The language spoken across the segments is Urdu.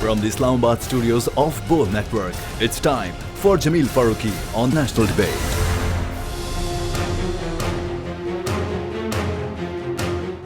From the Islamabad studios of Bull Network, it's time for Jameel Farooqi on National Debate.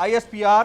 ISPR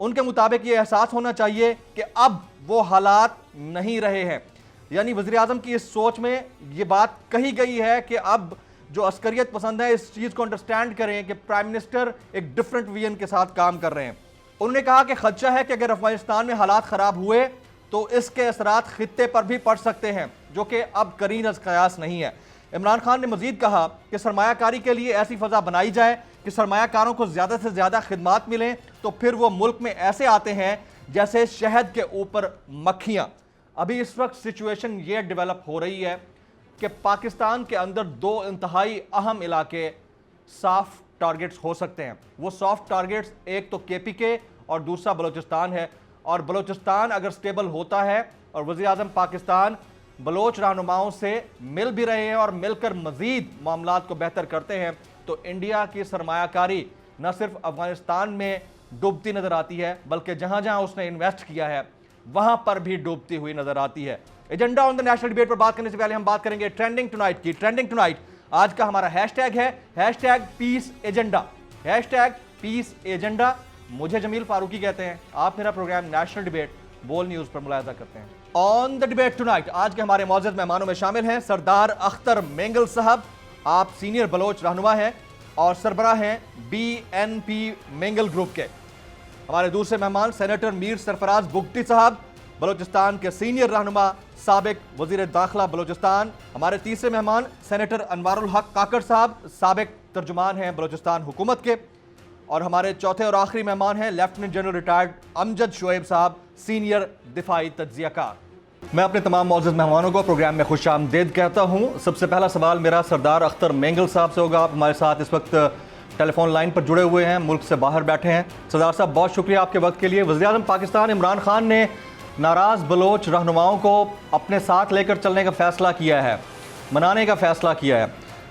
ان کے مطابق یہ احساس ہونا چاہیے کہ اب وہ حالات نہیں رہے ہیں. یعنی وزیر اعظم کی اس سوچ میں یہ بات کہی گئی ہے کہ اب جو عسکریت پسند ہے اس چیز کو انڈرسٹینڈ کریں کہ پرائم منسٹر ایک ڈیفرنٹ ویژن کے ساتھ کام کر رہے ہیں. انہوں نے کہا کہ خدشہ ہے کہ اگر افغانستان میں حالات خراب ہوئے تو اس کے اثرات خطے پر بھی پڑ سکتے ہیں جو کہ اب قرین از قیاس نہیں ہے. عمران خان نے مزید کہا کہ سرمایہ کاری کے لیے ایسی فضا بنائی جائے کہ سرمایہ کاروں کو زیادہ سے زیادہ خدمات ملیں تو پھر وہ ملک میں ایسے آتے ہیں جیسے شہد کے اوپر مکھیاں. ابھی اس وقت سچویشن یہ ڈیولپ ہو رہی ہے کہ پاکستان کے اندر دو انتہائی اہم علاقے سافٹ ٹارگٹس ہو سکتے ہیں. وہ سافٹ ٹارگٹس ایک تو کے پی کے اور دوسرا بلوچستان ہے. اور بلوچستان اگر سٹیبل ہوتا ہے اور وزیر اعظم پاکستان بلوچ رہنماؤں سے مل بھی رہے ہیں اور مل کر مزید معاملات کو بہتر کرتے ہیں تو انڈیا کی سرمایہ کاری نہ صرف افغانستان میں ڈوبتی نظر آتی ہے بلکہ جہاں جہاں اس نے انویسٹ کیا ہے وہاں پر بھی ڈوبتی ہوئی نظر آتی ہے. ایجنڈا آن دا نیشنل ڈیبیٹ پر بات کرنے سے پہلے ہم بات کریں گے ٹرینڈنگ ٹونائٹ کی. ٹرینڈنگ ٹونائٹ آج کا ہمارا ہیش ٹیگ ہے #پیس ایجنڈا. #پیس ایجنڈا. مجھے جمیل فاروقی کہتے ہیں. آپ میرا پروگرام نیشنل ڈیبیٹ بول نیوز پر ملاحظہ کرتے ہیں. آن دا ڈیبیٹ ٹونائٹ آج کے ہمارے معزز مہمانوں میں شامل ہیں سردار اختر مینگل صاحب. آپ سینئر بلوچ رہنما ہیں اور سربراہ ہیں BNP مینگل گروپ کے. ہمارے دوسرے مہمان سینیٹر میر سرفراز بگٹی صاحب بلوچستان کے سینئر رہنما سابق وزیر داخلہ بلوچستان. ہمارے تیسرے مہمان سینیٹر انوار الحق کاکڑ صاحب سابق ترجمان ہیں بلوچستان حکومت کے. اور ہمارے چوتھے اور آخری مہمان ہیں لیفٹیننٹ جنرل ریٹائرڈ امجد شعیب صاحب سینئر دفاعی تجزیہ کار. میں اپنے تمام معزز مہمانوں کو پروگرام میں خوش آمدید کہتا ہوں. سب سے پہلا سوال میرا سردار اختر مینگل صاحب سے ہوگا. آپ ہمارے ساتھ اس وقت ٹیلی فون لائن پر جڑے ہوئے ہیں, ملک سے باہر بیٹھے ہیں. سردار صاحب بہت شکریہ آپ کے وقت کے لیے. وزیر اعظم پاکستان عمران خان نے ناراض بلوچ رہنماؤں کو اپنے ساتھ لے کر چلنے کا فیصلہ کیا ہے, منانے کا فیصلہ کیا ہے.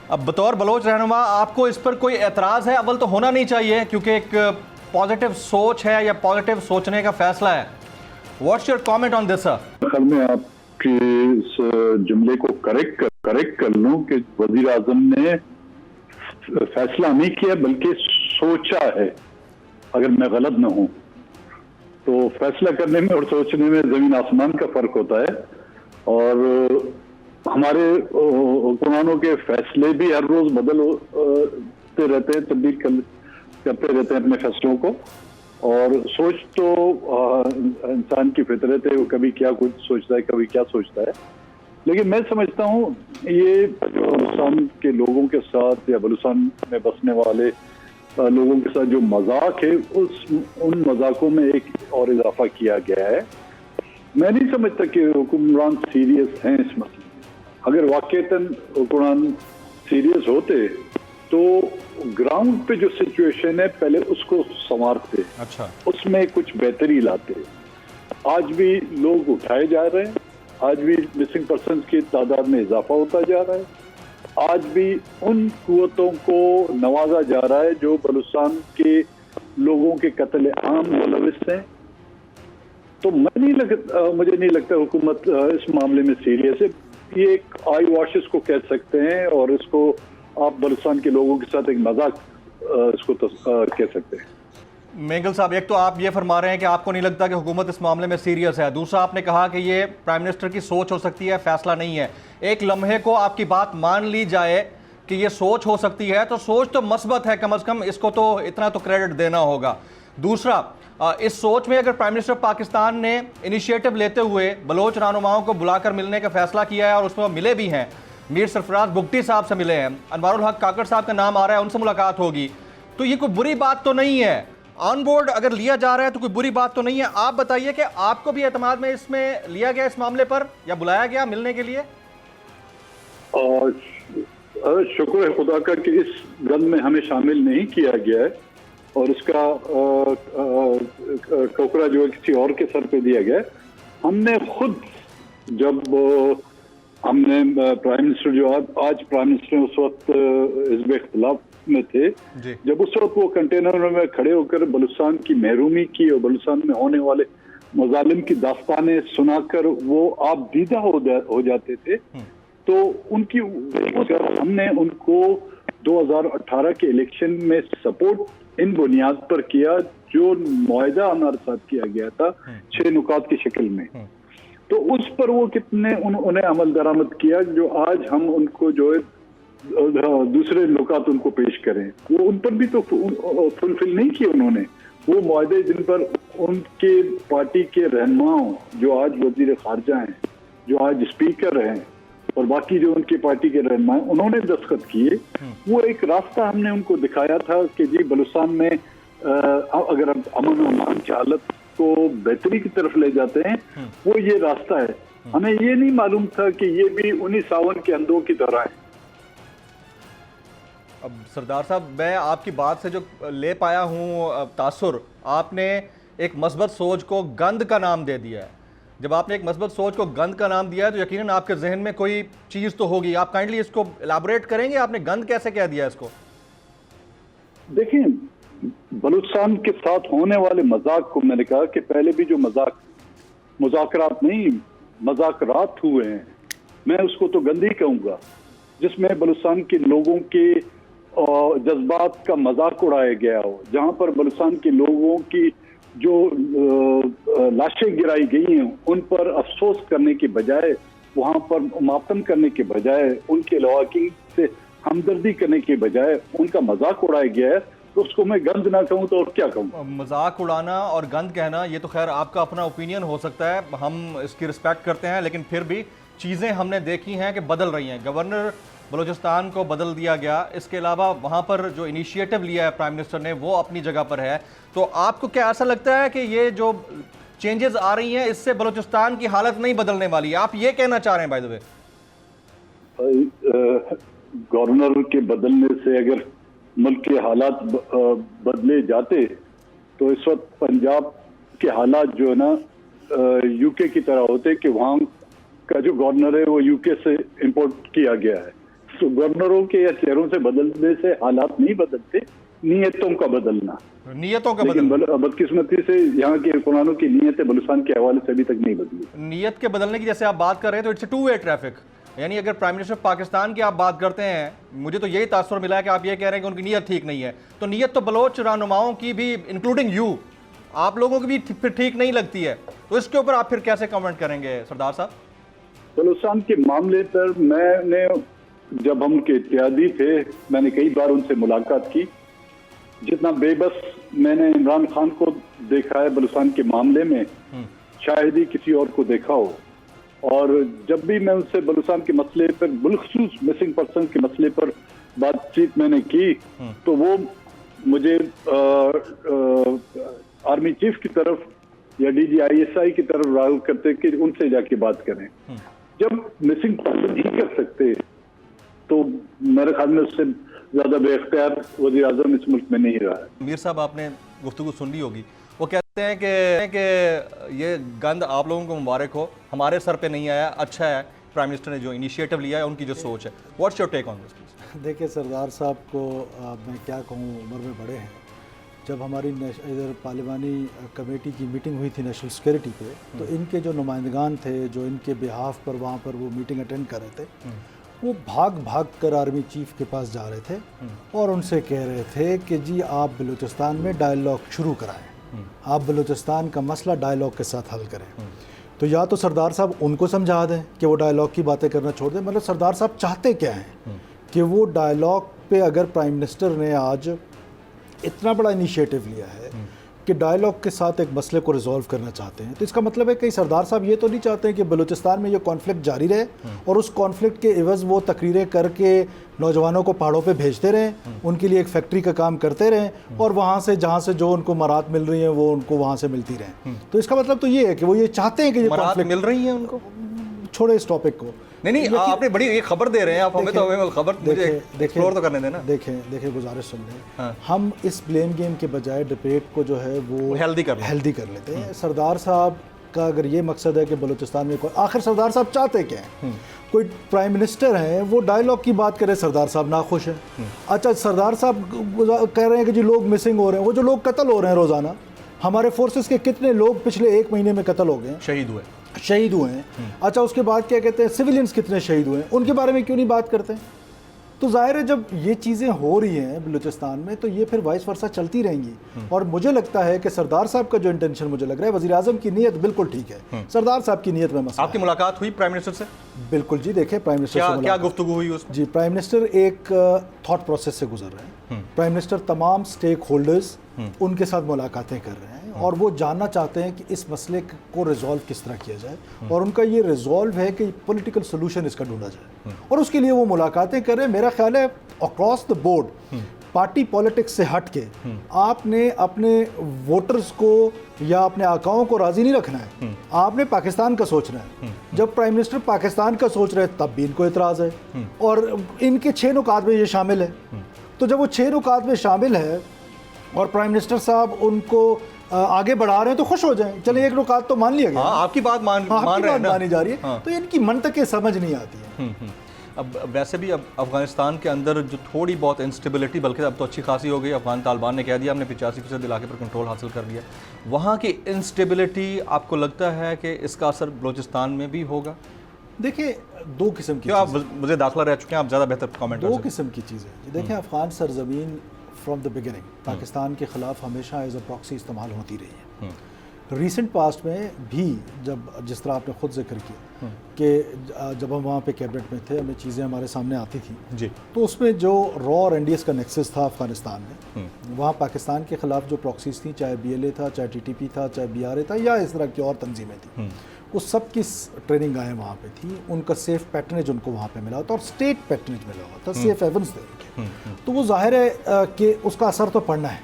اب بطور بلوچ رہنما آپ کو اس پر کوئی اعتراض ہے؟ اول تو ہونا نہیں چاہیے کیونکہ ایک پازیٹیو سوچ ہے یا پازیٹیو سوچنے کا فیصلہ ہے. واٹس یور کامنٹ آن دس سر؟ خل میں آپ کے اس جملے کو کریکٹ کر لوں کہ وزیر اعظم نے فیصلہ نہیں کیا بلکہ سوچا ہے. اگر میں غلط نہ ہوں تو فیصلہ کرنے میں اور سوچنے میں زمین آسمان کا فرق ہوتا ہے. اور ہمارے حکمرانوں کے فیصلے بھی ہر روز بدلتے رہتے ہیں, تبدیل کرتے رہتے ہیں اپنے فیصلوں کو. اور سوچ تو انسان کی فطرت ہے, وہ کبھی کیا کچھ سوچتا ہے کبھی کیا سوچتا ہے. لیکن میں سمجھتا ہوں یہ بلوچستان کے لوگوں کے ساتھ یا بلوچستان میں بسنے والے لوگوں کے ساتھ جو مذاق ہے ان مذاقوں میں ایک اور اضافہ کیا گیا ہے. میں نہیں سمجھتا کہ حکمران سیریس ہیں اس مسئلے. اگر واقعتاً حکمران سیریس ہوتے تو گراؤنڈ پہ جو سچویشن ہے پہلے اس کو سنوارتے, اس میں کچھ بہتری لاتے. آج بھی لوگ اٹھائے جا رہے ہیں, آج بھی مسنگ پرسنز کی تعداد میں اضافہ ہوتا جا رہا ہے, آج بھی ان قوتوں کو نوازا جا رہا ہے جو بلوچستان کے لوگوں کے قتل عام ملوث ہیں. تو مجھے نہیں لگتا حکومت اس معاملے میں سیریس ہے. یہ ایک آئی واشز کو کہہ سکتے ہیں اور اس کو آپ بلوچستان کے لوگوں کے ساتھ ایک مذاق اس کو کہہ سکتے ہیں. مینگل صاحب, ایک تو آپ یہ فرما رہے ہیں کہ آپ کو نہیں لگتا کہ حکومت اس معاملے میں سیریس ہے. دوسرا آپ نے کہا کہ یہ پرائم منسٹر کی سوچ ہو سکتی ہے, فیصلہ نہیں ہے. ایک لمحے کو آپ کی بات مان لی جائے کہ یہ سوچ ہو سکتی ہے تو سوچ تو مثبت ہے, کم از کم اس کو تو اتنا تو کریڈٹ دینا ہوگا. دوسرا, اس سوچ میں اگر پرائم منسٹر پاکستان نے انیشیٹو لیتے ہوئے بلوچ رہنماؤں کو بلا کر ملنے کا فیصلہ کیا ہے اور اس میں وہ ملے بھی ہیں, میر سرفراز بگٹی صاحب سے ملے ہیں, انوار الحق کاکڑ صاحب کا نام آ رہا ہے, ان سے ملاقات ہوگی, تو یہ کوئی بری بات تو نہیں ہے. آن بورڈ اگر لیا جا رہا ہے تو کوئی بری بات تو نہیں ہے. آپ بتائیے کہ آپ کو بھی اعتماد میں اس میں لیا گیا اس معاملے پر یا بلایا گیا ملنے کے لیے؟ شکر ہے خدا کا کہ اس گن میں ہمیں شامل نہیں کیا گیا ہے اور اس کا ٹوکرا جو ہے کسی اور کے سر پہ دیا گیا ہے. ہم نے خود جب ہم نے پرائم منسٹر جو آج پرائم منسٹر اس وقت حزب اختلاف میں تھے, جب اس وقت وہ کنٹینر میں کھڑے ہو کر بلوچستان کی محرومی کی اور بلوچستان میں ہونے والے مظالم کی داستانیں سنا کر وہ آپ دیدہ ہو جاتے تھے, تو ان کی ہم نے ان کو 2018 کے الیکشن میں سپورٹ ان بنیاد پر کیا جو معاہدہ ہمارے ساتھ کیا گیا تھا 6 نکات کی شکل میں. تو اس پر وہ کتنے انہیں عمل درآمد کیا جو آج ہم ان کو جو ہے دوسرے نکات ان کو پیش کریں. وہ ان پر بھی تو فلفل نہیں کیے انہوں نے. وہ معاہدے جن پر ان کے پارٹی کے رہنماؤں جو آج وزیر خارجہ ہیں, جو آج اسپیکر ہیں, اور باقی جو ان کی پارٹی کے رہنما ہیں, انہوں نے دستخط کیے. وہ ایک راستہ ہم نے ان کو دکھایا تھا کہ جی بلوچستان میں اگر امن و امان کی حالت کو بہتری کی طرف لے جاتے ہیں وہ یہ راستہ ہے. ہمیں یہ نہیں معلوم تھا کہ یہ بھی انہی ساون کے اندھوں کی طرح ہے. اب سردار صاحب, میں آپ کی بات سے جو لے پایا ہوں تاثر, آپ نے ایک مثبت سوچ کو گند کا نام دے دیا ہے. جب آپ نے ایک مثبت سوچ کو گند کا نام دیا ہے تو یقیناً آپ کے ذہن میں کوئی چیز تو ہوگی. آپ کائنڈلی اس کو الیبوریٹ کریں گے, آپ نے گند کیسے کہہ دیا اس کو؟ دیکھیں, بلوچستان کے ساتھ ہونے والے مذاق کو میں نے کہا کہ پہلے بھی جو مذاکرات نہیں مذاکرات ہوئے ہیں, میں اس کو تو گندی کہوں گا, جس میں بلوچستان کے لوگوں کے جذبات کا مذاق اڑایا گیا ہو, جہاں پر بلوچستان کے لوگوں کی جو لاشیں گرائی گئی ہیں ان پر افسوس کرنے کے بجائے, وہاں پر ماتم کرنے کے بجائے, ان کے لواحقین سے ہمدردی کرنے کے بجائے ان کا مذاق اڑایا گیا ہے. تو اس کو میں گند نہ کہوں تو اور کیا کہوں؟ مذاق اڑانا اور گند کہنا یہ تو خیر آپ کا اپنا اوپینین ہو سکتا ہے, ہم اس کی رسپیکٹ کرتے ہیں, لیکن پھر بھی چیزیں ہم نے دیکھی ہیں کہ بدل رہی ہیں. گورنر بلوچستان کو بدل دیا گیا, اس کے علاوہ وہاں پر جو انیشیٹو لیا ہے پرائم منسٹر نے وہ اپنی جگہ پر ہے. تو آپ کو کیا ایسا لگتا ہے کہ یہ جو چینجز آ رہی ہیں اس سے بلوچستان کی حالت نہیں بدلنے والی؟ آپ یہ کہنا چاہ رہے ہیں بائی دی وے؟ گورنر کے بدلنے سے اگر ملک کے حالات بدلے جاتے تو اس وقت پنجاب کے حالات جو ہے نا یو کے کی طرح ہوتے کہ وہاں کا جو گورنر ہے وہ یو کے سے امپورٹ کیا گیا ہے. تو گورنروں کے یا چہروں سے بدلنے سے حالات نہیں بدلتے, نیتوں کا بدلنا. نیتوں کا بدلنا بدقسمتی سے یہاں کے حکمرانوں کی نیتیں بلوچستان کے حوالے سے ابھی تک نہیں بدلی. نیت کے بدلنے کی جیسے آپ بات کر رہے ہیں تو اٹس اے 2 وے ٹریفک. یعنی اگر پرائم منسٹر پاکستان کی آپ بات کرتے ہیں, مجھے تو یہی تاثر ملا ہے کہ آپ یہ کہہ رہے ہیں کہ ان کی نیت ٹھیک نہیں ہے. تو نیت تو بلوچ رہنماؤں کی بھی انکلوڈنگ یو, آپ لوگوں کی بھی پھر ٹھیک نہیں لگتی ہے. تو اس کے اوپر آپ پھر کیسے کمنٹ کریں گے سردار صاحب؟ بلوچستان کے معاملے پر میں نے, جب ہم کے اتحادی تھے, میں نے کئی بار ان سے ملاقات کی. جتنا بے بس میں نے عمران خان کو دیکھا ہے بلوچستان کے معاملے میں, شاید ہی کسی اور کو دیکھا ہو. اور جب بھی میں ان سے بلوچستان کے مسئلے پر, بالخصوص مسنگ پرسن کے مسئلے پر بات چیت میں نے کی, تو وہ مجھے آرمی چیف کی طرف یا D G I S I کی طرف راغب کرتے کہ ان سے جا کے بات کریں. جب مسنگ پرسن نہیں کر سکتے تو میرے خیال میں اس سے زیادہ بے اختیار وزیر اعظم اس ملک میں نہیں رہا ہے. میر صاحب, آپ نے گفتگو سن لی ہوگی, وہ کہتے ہیں کہ یہ گند آپ لوگوں کو مبارک ہو, ہمارے سر پہ نہیں آیا, اچھا ہے پرائم منسٹر نے جو انیشیٹو لیا ہے, ان کی جو سوچ ہے. واٹس یور ٹیک آن دس؟ دیکھیں سردار صاحب کو میں کیا کہوں, عمر میں بڑے ہیں. جب ہماری ادھر پارلیمانی کمیٹی کی میٹنگ ہوئی تھی نیشنل سیکیورٹی پہ, تو ان کے جو نمائندگان تھے جو ان کے بہاف پر وہاں پر وہ میٹنگ اٹینڈ کر رہے تھے, وہ بھاگ کر آرمی چیف کے پاس جا رہے تھے اور ان سے کہہ رہے تھے کہ جی آپ بلوچستان میں ڈائیلاگ شروع کرائیں, آپ بلوچستان کا مسئلہ ڈائیلاگ کے ساتھ حل کریں. تو یا تو سردار صاحب ان کو سمجھا دیں کہ وہ ڈائیلاگ کی باتیں کرنا چھوڑ دیں. مطلب سردار صاحب چاہتے کیا ہیں کہ وہ ڈائیلاگ پہ, اگر پرائم منسٹر نے آج اتنا بڑا انیشیٹو لیا ہے کہ ڈائیلاگ کے ساتھ ایک مسئلے کو ریزالو کرنا چاہتے ہیں, تو اس کا مطلب ہے کہ سردار صاحب یہ تو نہیں چاہتے ہیں کہ بلوچستان میں یہ کانفلکٹ جاری رہے اور اس کانفلکٹ کے عوض وہ تقریریں کر کے نوجوانوں کو پہاڑوں پہ بھیجتے رہیں, ان کے لیے ایک فیکٹری کا کام کرتے رہیں اور وہاں سے جہاں سے جو ان کو مراد مل رہی ہیں وہ ان کو وہاں سے ملتی رہیں. تو اس کا مطلب تو یہ ہے کہ وہ یہ چاہتے ہیں کہ یہ کانفلکٹ مل رہی ہیں ان کو. چھوڑے اس ٹاپک کو. نہیں, آپ نے بڑی ایک خبر دے رہے ہیں, آپ ہمیں تو خبر مجھے ایکسپلور تو کرنے دیں نا. دیکھیں گزارش سن لیں, ہم اس بلیم گیم کے بجائے ڈبیٹ کو جو ہے وہ ہیلدی کر لیتے ہیں. سردار صاحب کا اگر یہ مقصد ہے کہ بلوچستان میں آخر سردار صاحب چاہتے کیا ہیں؟ کوئی پرائم منسٹر ہیں وہ ڈائیلاگ کی بات کرے, سردار صاحب ناخوش ہیں. اچھا سردار صاحب کہہ رہے ہیں کہ جی لوگ مسنگ ہو رہے ہیں, وہ جو لوگ قتل ہو رہے ہیں روزانہ, ہمارے فورسز کے کتنے لوگ پچھلے 1 مہینے میں قتل ہو گئے, شہید ہوئے ہیں. اچھا اس کے بعد کیا کہتے ہیں سویلینز کتنے شہید ہوئے ہیں, ان کے بارے میں کیوں نہیں بات کرتے؟ تو ظاہر ہے جب یہ چیزیں ہو رہی ہیں بلوچستان میں تو یہ پھر وائس ورسا چلتی رہیں گی. اور مجھے لگتا ہے کہ سردار صاحب کا جو انٹینشن مجھے لگ رہا ہے, وزیر اعظم کی نیت بالکل ٹھیک ہے, سردار صاحب کی نیت میں مسئلہ. آپ کی ملاقات ہوئی پرائم منسٹر سے؟ بالکل جی, دیکھیں پرائم منسٹر سے کیا گفتگو ہوئی اس میں؟ جی, پرائم منسٹر ایک تھاٹ پروسیس سے گزر رہے ہیں. پرائم منسٹر تمام اسٹیک ہولڈرز ان کے ساتھ ملاقاتیں کر رہے ہیں اور وہ جاننا چاہتے ہیں کہ اس مسئلے کو ریزالو کس طرح کیا جائے, اور ان کا یہ ریزالو ہے کہ پولیٹیکل سولوشن اس کا ڈھونڈا جائے, اور اس کے لیے وہ ملاقاتیں کر رہے ہیں. میرا خیال ہے across the board party politics سے ہٹ کے آپ نے اپنے ووٹرز کو یا اپنے آقاؤں کو راضی نہیں رکھنا ہے, آپ نے پاکستان کا سوچنا ہے. جب پرائم منسٹر پاکستان کا سوچ رہے تب بھی ان کو اعتراض ہے, اور ان کے 6 نکات میں یہ شامل ہے. تو جب وہ 6 نکات میں شامل ہے اور پرائم منسٹر صاحب ان کو آگے بڑھا رہے ہیں تو خوش ہو جائیں, چلیں ایک نکات تو مان لیا گیا, آپ کی بات مانی جا رہی ہے, تو ان کی منطقیں سمجھ نہیں آتی ہیں. اب ویسے بھی اب افغانستان کے اندر جو تھوڑی بہت انسٹیبلٹی, بلکہ اب تو اچھی خاصی ہو گئی, افغان طالبان نے کہہ دیا ہم نے 85% علاقے پر کنٹرول حاصل کر لیا. وہاں کی انسٹیبلٹی آپ کو لگتا ہے کہ اس کا اثر بلوچستان میں بھی ہوگا؟ دیکھیں 2 قسم کی, آپ مجھے داخلہ رہ چکے ہیں, آپ زیادہ بہتر کامنٹ کر 2 سکتے ہیں. قسم کی چیزیں. دیکھیں افغان سرزمین فرام دا بگننگ پاکستان کے خلاف ہمیشہ ایز اے پراکسی استعمال ہوتی رہی ہے. ریسنٹ پاسٹ میں بھی جس طرح آپ نے خود ذکر کیا کہ جب ہم وہاں پہ کیبنٹ میں تھے, ہمیں چیزیں ہمارے سامنے آتی تھیں جی, تو اس میں جو را اور این ڈی ایس کا نیکسس تھا افغانستان میں, وہاں پاکستان کے خلاف جو پراکسیز تھیں, چاہے بی ایل اے تھا, چاہے ٹی ٹی پی تھا, چاہے بی آر اے تھا, یا اس طرح کی اور تنظیمیں تھیں, وہ سب کی ٹریننگ آئیں وہاں پہ تھی. ان کا سیف پیٹرنیج ان کو وہاں پہ ملا ہوتا, اور اسٹیٹ پیٹرنیج ملا ہوا تھا, سیف ہیونس تھے ان کے. تو وہ ظاہر ہے کہ اس کا اثر تو پڑنا ہے.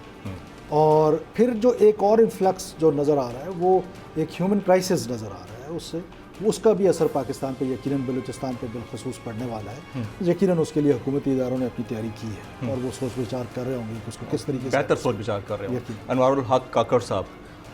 اور پھر جو ایک اور انفلکس جو نظر آ رہا ہے وہ ایک ہیومن کرائسس نظر آ رہا ہے, اس سے اس کا بھی اثر پاکستان پہ یقیناً بلوچستان پہ بالخصوص پڑنے والا ہے. یقیناً اس کے لیے حکومتی اداروں نے اپنی تیاری کی ہے اور وہ سوچ وچار کر رہے ہوں گے کہ اس کو کس طریقے سے بہتر سوچ وچار کر رہے ہوں. انوار الحق کاکڑ صاحب,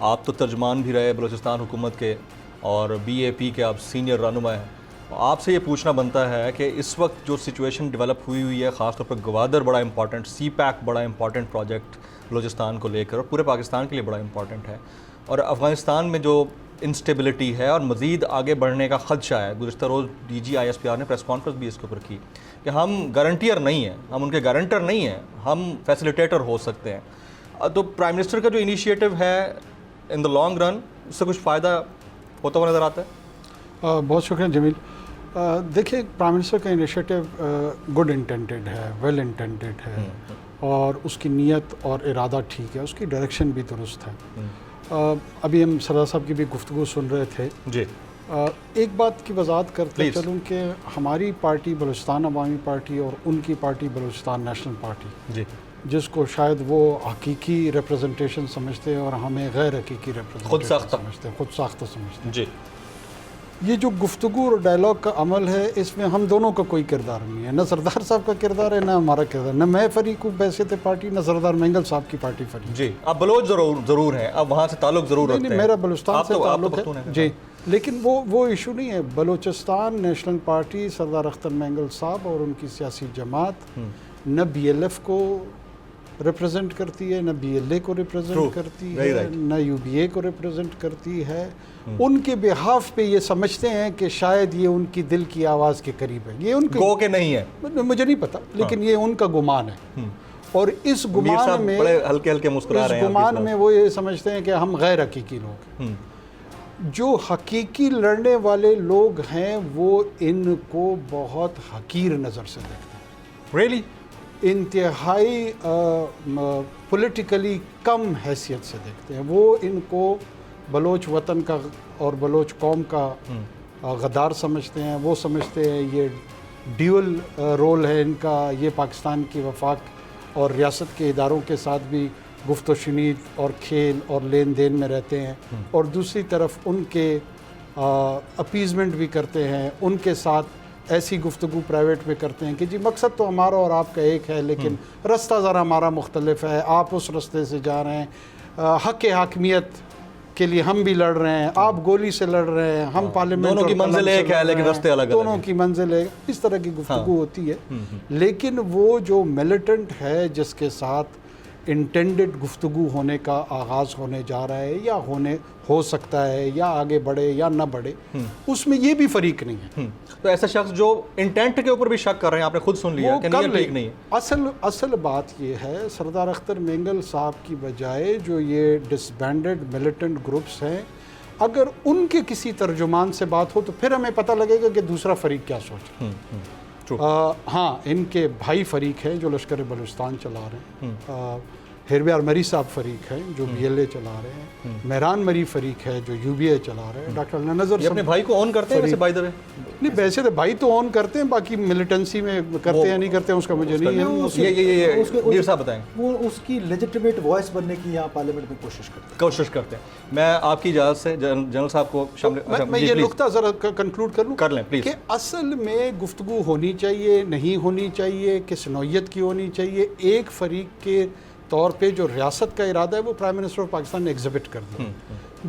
آپ تو ترجمان بھی رہے بلوچستان حکومت کے اور بی اے پی کے آپ سینئر رہنما ہیں. آپ سے یہ پوچھنا بنتا ہے کہ اس وقت جو سچویشن ڈیولپ ہوئی ہے, خاص طور پر گوادر بڑا امپورٹنٹ, سی پیک بڑا امپورٹنٹ پروجیکٹ بلوچستان کو لے کر, اور پورے پاکستان کے لیے بڑا امپورٹنٹ ہے, اور افغانستان میں جو انسٹیبلٹی ہے اور مزید آگے بڑھنے کا خدشہ ہے. گزشتہ روز D G I S P R نے پریس کانفرنس بھی اس کے اوپر کی کہ ہم گارنٹیئر نہیں ہیں, ہم ان کے گارنٹر نہیں ہیں, ہم فیسیلیٹیٹر ہو سکتے ہیں. تو پرائم منسٹر کا جو انیشیٹو ہے ان دا لانگ رن, اس سے کچھ فائدہ ہوتا ہوا نظر آتا ہے؟ بہت شکریہ جمیل. دیکھیں پرائم منسٹر کا انیشیٹو گڈ انٹینٹیڈ ہے, ویل انٹینٹیڈ ہے, اور اس کی نیت اور ارادہ ٹھیک ہے, اس کی ڈائریکشن بھی درست ہے. ابھی ہم سردار صاحب کی بھی گفتگو سن رہے تھے. جی, ایک بات کی وضاحت کرتے چلوں کہ ہماری پارٹی بلوچستان عوامی پارٹی اور ان کی پارٹی بلوچستان نیشنل پارٹی, جی, جس کو شاید وہ حقیقی ریپرزنٹیشن سمجھتے ہیں اور ہمیں غیر حقیقی ریپرزنٹیشن سمجھتے ہیں, خود ساختہ سمجھتے ہیں. جی, یہ جو گفتگو اور ڈائلاگ کا عمل ہے, اس میں ہم دونوں کا کوئی کردار نہیں ہے. نہ سردار صاحب کا کردار ہے, نہ ہمارا کردار, نہ میں فریق ہوں بحیثیت پارٹی, نہ سردار مینگل صاحب کی پارٹی فریق. جی, آپ بلوچ ضرور ہیں, آپ وہاں سے تعلق ضرور رکھتے ہیں. میرا بلوچستان سے تعلق ہے جی, لیکن وہ ایشو نہیں ہے. بلوچستان نیشنل پارٹی سردار اختر مینگل صاحب اور ان کی سیاسی جماعت نہ بی ایل ایف کو ریپرزینٹ کرتی ہے, نہ بی ایل اے کو ریپرزینٹ کرتی ہے, نہ یو بی اے کو ریپرزینٹ کرتی ہے. ان کے بہاف پہ یہ سمجھتے ہیں کہ شاید یہ ان کی دل کی آواز کے قریب ہے. یہ ان کے گو کہ نہیں ہے, مجھے نہیں پتا, لیکن یہ ان کا گمان ہے. اور اس گمان میں ہلکے مسکرا رہے ہیں, اس گمان میں وہ یہ سمجھتے ہیں کہ ہم غیر حقیقی لوگ ہیں. جو حقیقی لڑنے والے لوگ ہیں وہ ان کو بہت حقیر نظر سے دیکھتے ہیں. ریئلی انتہائی پولیٹیکلی کم حیثیت سے دیکھتے ہیں. وہ ان کو بلوچ وطن کا اور بلوچ قوم کا غدار سمجھتے ہیں. وہ سمجھتے ہیں یہ ڈیول رول ہے ان کا, یہ پاکستان کی وفاق اور ریاست کے اداروں کے ساتھ بھی گفت و شنید اور کھیل اور لین دین میں رہتے ہیں, اور دوسری طرف ان کے اپیزمنٹ بھی کرتے ہیں. ان کے ساتھ ایسی گفتگو پرائیویٹ میں کرتے ہیں کہ جی مقصد تو ہمارا اور آپ کا ایک ہے, لیکن رستہ ذرا ہمارا مختلف ہے, آپ اس رستے سے جا رہے ہیں, حق حاکمیت کے لیے ہم بھی لڑ رہے ہیں, آپ گولی سے لڑ رہے ہیں, ہم پارلیمنٹ, دونوں کی منزل ایک ہے لیکن رستے الگ, دونوں کی منزل ہے. اس طرح کی گفتگو ہوتی ہے. لیکن وہ جو ملیٹنٹ ہے جس کے ساتھ انٹینڈڈ گفتگو ہونے کا آغاز ہونے جا رہا ہے یا ہو سکتا ہے یا آگے بڑھے یا نہ بڑھے، اس میں یہ بھی فریق نہیں ہے. تو ایسا شخص جو انٹینٹ کے اوپر بھی شک کر رہے ہیں، آپ نے خود سن لیا کہ نیت ٹھیک نہیں ہے. اصل بات یہ ہے سردار اختر مینگل صاحب کی بجائے جو یہ ڈسبینڈڈ ملیٹنٹ گروپس ہیں، اگر ان کے کسی ترجمان سے بات ہو تو پھر ہمیں پتہ لگے گا کہ دوسرا فریق کیا سوچ رہا ہے. ہاں، ان کے بھائی فریق ہیں جو لشکر بلوچستان چلا رہے ہیں، ہیرویار مری صاحب فریق ہیں جو بی ایل اے چلا رہے ہیں، مہران مری فریق ہے جو یو بی اے چلا رہے ہیں، ڈاکٹر نظر اپنے بھائی کو اون کرتے ہیں ویسے بائی دا وے؟ نہیں، ویسے تو بھائی تو آن کرتے ہیں، باقی ملیٹنسی میں کرتے ہیں نہیں کرتے ہیں اس کا مجھے نہیں ہے. یہ صاحب بتائیں. وہ اس کی لیجٹیمیٹ وائس بننے کی یہاں پارلیمنٹ میں کوشش کرتے ہیں. میں آپ کی اجازت سے جنرل صاحب کو میں یہ نقطہ ذرا کنکلوڈ کر لوں. کر لیں پلیز. کہ اصل میں گفتگو ہونی چاہیے، نہیں ہونی چاہیے، کس نوعیت کی ہونی چاہیے. ایک فریق کے طور پہ جو ریاست کا ارادہ ہے وہ پرائم منسٹر آف پاکستان نے ایگزبٹ کر دیا.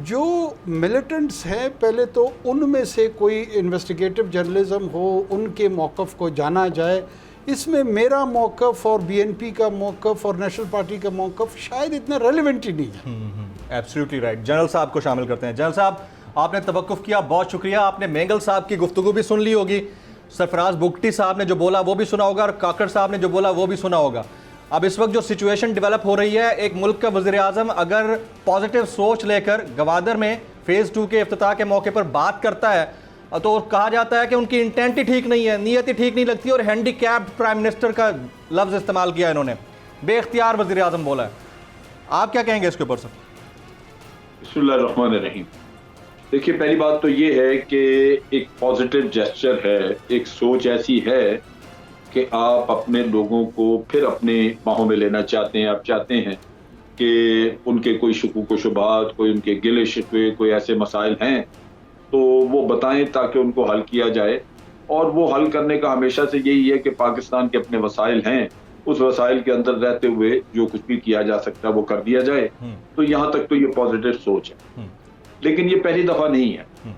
جو ملیٹنٹس ہیں پہلے تو ان میں سے کوئی انویسٹیگیٹو جرنلزم ہو، ان کے موقف کو جانا جائے. اس میں میرا موقف اور بی این پی کا موقف اور نیشنل پارٹی کا موقف شاید اتنا ریلیونٹ ہی نہیں ہے. Absolutely right. جنرل صاحب کو شامل کرتے ہیں. جنرل صاحب، آپ نے توقف کیا، بہت شکریہ. آپ نے مینگل صاحب کی گفتگو بھی سن لی ہوگی، سرفراز بگٹی صاحب نے جو بولا وہ بھی سنا ہوگا، اور کاکڑ صاحب نے جو بولا وہ بھی سنا ہوگا. اب اس وقت جو سچویشن ڈیولپ ہو رہی ہے، ایک ملک کا وزیر اعظم اگر پازیٹیو سوچ لے کر گوادر میں فیز 2 کے افتتاح کے موقع پر بات کرتا ہے تو کہا جاتا ہے کہ ان کی انٹینٹ ہی ٹھیک نہیں ہے، نیت ہی ٹھیک نہیں لگتی، اور ہینڈی کیپڈ پرائم منسٹر کا لفظ استعمال کیا انہوں نے، بے اختیار وزیر اعظم بولا ہے. آپ کیا کہیں گے اس کے اوپر سر؟ بسم اللہ الرحمن الرحیم. دیکھیے، پہلی بات تو یہ ہے کہ ایک پازیٹیو جیسچر ہے، ایک سوچ ایسی ہے کہ آپ اپنے لوگوں کو پھر اپنے باہوں میں لینا چاہتے ہیں. آپ چاہتے ہیں کہ ان کے کوئی شکوک و شبہات، کوئی ان کے گلے شکوے، کوئی ایسے مسائل ہیں تو وہ بتائیں تاکہ ان کو حل کیا جائے. اور وہ حل کرنے کا ہمیشہ سے یہی ہے کہ پاکستان کے اپنے وسائل ہیں، اس وسائل کے اندر رہتے ہوئے جو کچھ بھی کیا جا سکتا ہے وہ کر دیا جائے. تو یہاں تک تو یہ پازیٹیو سوچ ہے، لیکن یہ پہلی دفعہ نہیں ہے.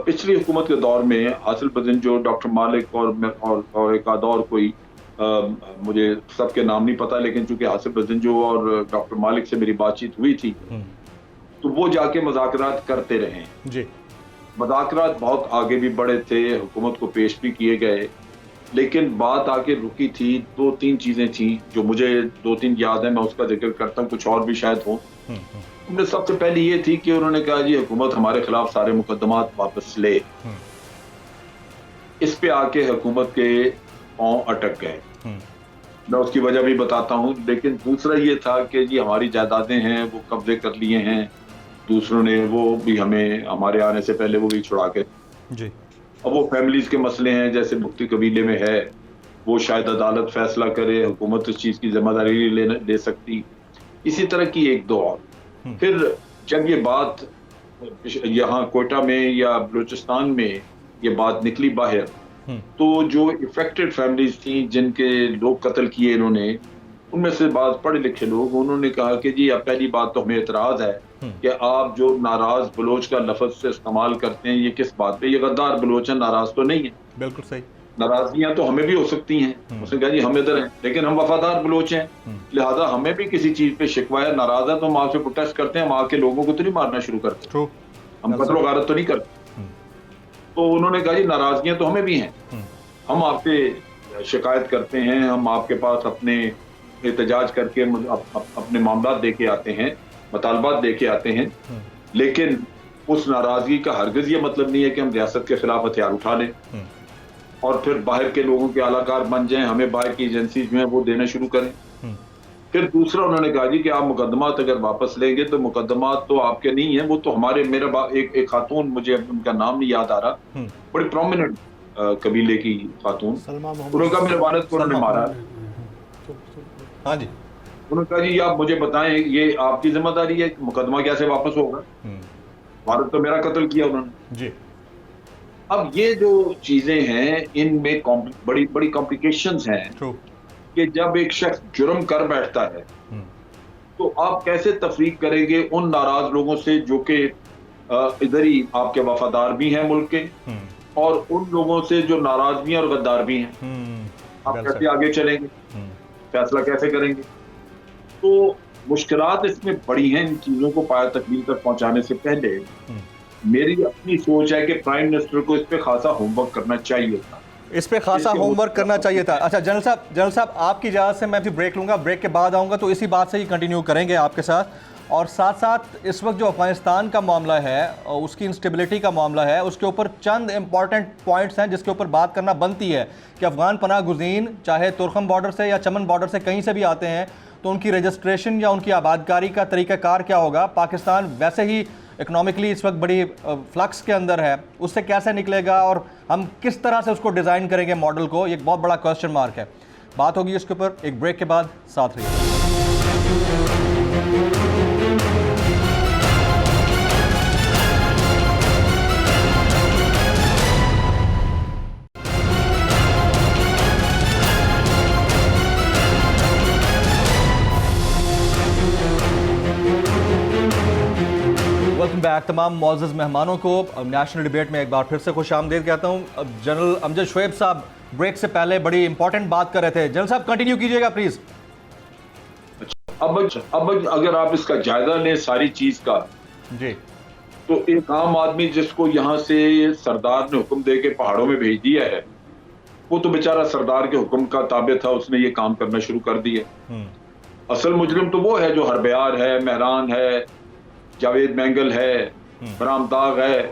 پچھلی حکومت کے دور میں حاصل پذیر جو ڈاکٹر مالک اور ایک آدھ اور کوئی، مجھے سب کے نام نہیں پتا، لیکن چونکہ حاصل پذیر جو اور ڈاکٹر مالک سے میری بات چیت ہوئی تھی تو وہ جا کے مذاکرات کرتے رہے. جی، مذاکرات بہت آگے بھی بڑھے تھے، حکومت کو پیش بھی کیے گئے، لیکن بات آ کے رکی تھی. 2-3 چیزیں تھیں جو مجھے 2-3 یاد ہیں، میں اس کا ذکر کرتا ہوں، کچھ اور بھی شاید ہوں. ان میں سب سے پہلی یہ تھی کہ انہوں نے کہا جی حکومت ہمارے خلاف سارے مقدمات واپس لے. اس پہ آ کے حکومت کے پاؤں اٹک گئے. میں اس کی وجہ بھی بتاتا ہوں. لیکن دوسرا یہ تھا کہ جی ہماری جائیدادیں ہیں وہ قبضے کر لیے ہیں دوسروں نے، وہ بھی ہمیں ہمارے آنے سے پہلے وہ بھی چھڑا کے. جی، اب وہ فیملیز کے مسئلے ہیں، جیسے بگٹی قبیلے میں ہے، وہ شاید عدالت فیصلہ کرے، حکومت اس چیز کی ذمہ داری لے سکتی. اسی طرح کی ایک دو اور. پھر جب یہ بات یہاں کوئٹہ میں یا بلوچستان میں یہ بات نکلی باہر تو جو افیکٹڈ فیملیز تھیں جن کے لوگ قتل کیے انہوں نے، ان میں سے بعض پڑھے لکھے لوگ، انہوں نے کہا کہ جی اب پہلی بات تو ہمیں اعتراض ہے کہ آپ جو ناراض بلوچ کا لفظ سے استعمال کرتے ہیں یہ کس بات پہ؟ یہ غدار بلوچ ہیں، ناراض تو نہیں ہے. بالکل صحیح. ناراضگیاں تو ہمیں بھی ہو سکتی ہیں. اس نے کہا جی ہم ادھر ہیں لیکن ہم وفادار بلوچ ہیں، لہذا ہمیں بھی کسی چیز پہ شکوہ ہے، ناراض ہے تو ہم آپ سے پروٹیسٹ کرتے ہیں، ہم آ کے لوگوں کو تو نہیں مارنا شروع کرتے، ہم قتل و غارت تو نہیں کرتے. تو انہوں نے کہا جی ناراضگیاں تو ہمیں بھی ہیں، ہم آپ سے شکایت کرتے ہیں، ہم آپ کے پاس اپنے احتجاج کر کے اپنے معاملات دے کے آتے ہیں، مطالبات دے کے آتے ہیں، لیکن اس ناراضگی کا ہرگز یہ مطلب نہیں ہے کہ ہم ریاست کے خلاف ہتھیار اٹھا لیں اور پھر باہر کے لوگوں کے اعلی کار بن جائیں، ہمیں باہر کی ایجنسیز جو ہیں وہ دینا شروع کریں. پھر دوسرا انہوں نے کہا جی کہ آپ مقدمات اگر واپس لیں گے تو مقدمات تو آپ کے نہیں ہیں، وہ تو ہمارے، میرا ایک خاتون، مجھے ان کا نام نہیں یاد آ رہا، بڑی پرومیننٹ قبیلے کی خاتون، انہوں نے کہا میرے والد کو انہوں نے مارا. ہاں جی. انہوں نے کہا جی آپ مجھے بتائیں یہ آپ کی ذمہ داری ہے، مقدمہ کیسے واپس ہوگا؟ والد تو میرا قتل کیا انہوں نے. جی. اب یہ جو چیزیں ہیں ان میں بڑی بڑی کمپلیکیشنز ہیں کہ جب ایک شخص جرم کر بیٹھتا ہے تو آپ کیسے تفریق کریں گے ان ناراض لوگوں سے جو کہ ادھر ہی آپ کے وفادار بھی ہیں ملک کے، اور ان لوگوں سے جو ناراض بھی ہیں اور غدار بھی ہیں. آپ کیسے آگے چلیں گے؟ فیصلہ کیسے کریں گے؟ تو مشکلات اس میں بڑی ہیں ان چیزوں کو پایہ تکمیل تک پہنچانے سے پہلے. میری اپنی سوچ ہے کہ پرائم منسٹر کو اس پہ خاصا ہوم ورک کرنا چاہیے تھا. اس پہ خاصا ہوم ورک کرنا چاہیے تھا. اچھا جنرل صاحب آپ کی اجازت سے میں بھی بریک لوں گا, بریک کے بعد آؤں گا تو اسی بات سے ہی کنٹینیو کریں گے آپ کے ساتھ. اور ساتھ ساتھ اس وقت جو افغانستان کا معاملہ ہے, اس کی انسٹیبلٹی کا معاملہ ہے, اس کے اوپر چند امپورٹنٹ پوائنٹس ہیں جس کے اوپر بات کرنا بنتی ہے کہ افغان پناہ گزین چاہے تورخم بارڈر سے یا چمن بارڈر سے کہیں سے بھی آتے ہیں تو ان کی رجسٹریشن یا ان کی آبادکاری کا طریقہ کار کیا ہوگا. پاکستان ویسے ہی اکنامکلی اس وقت بڑی فلکس کے اندر ہے, اس سے کیسے نکلے گا اور ہم کس طرح سے اس کو ڈیزائن کریں گے ماڈل کو, یہ ایک بہت بڑا کوسچن مارک ہے. بات ہوگی اس کے اوپر ایک بریک کے بعد, ساتھ رہیے. ویلکم بیک تمام معزز مہمانوں کو. نیشنل ڈیبیٹ میں ایک بار پھر سے خوش آمدید کہتا ہوں. جنرل امجد شعیب صاحب بریک سے پہلے بڑی امپورٹنٹ بات کر رہے تھے. جنرل صاحب کنٹینیو کیجئے گا پلیز. اب اگر آپ اس کا جائزہ لیں ساری چیز کا, جی, تو ایک عام آدمی جس کو یہاں سے سردار نے حکم دے کے پہاڑوں میں بھیج دیا ہے, وہ تو بیچارہ سردار کے حکم کا تابع تھا, اس نے یہ کام کرنا شروع کر دیا. اصل مجرم تو وہ ہے جو ہربیار ہے, مہران ہے, جاوید مینگل ہے, برام داغ ہے.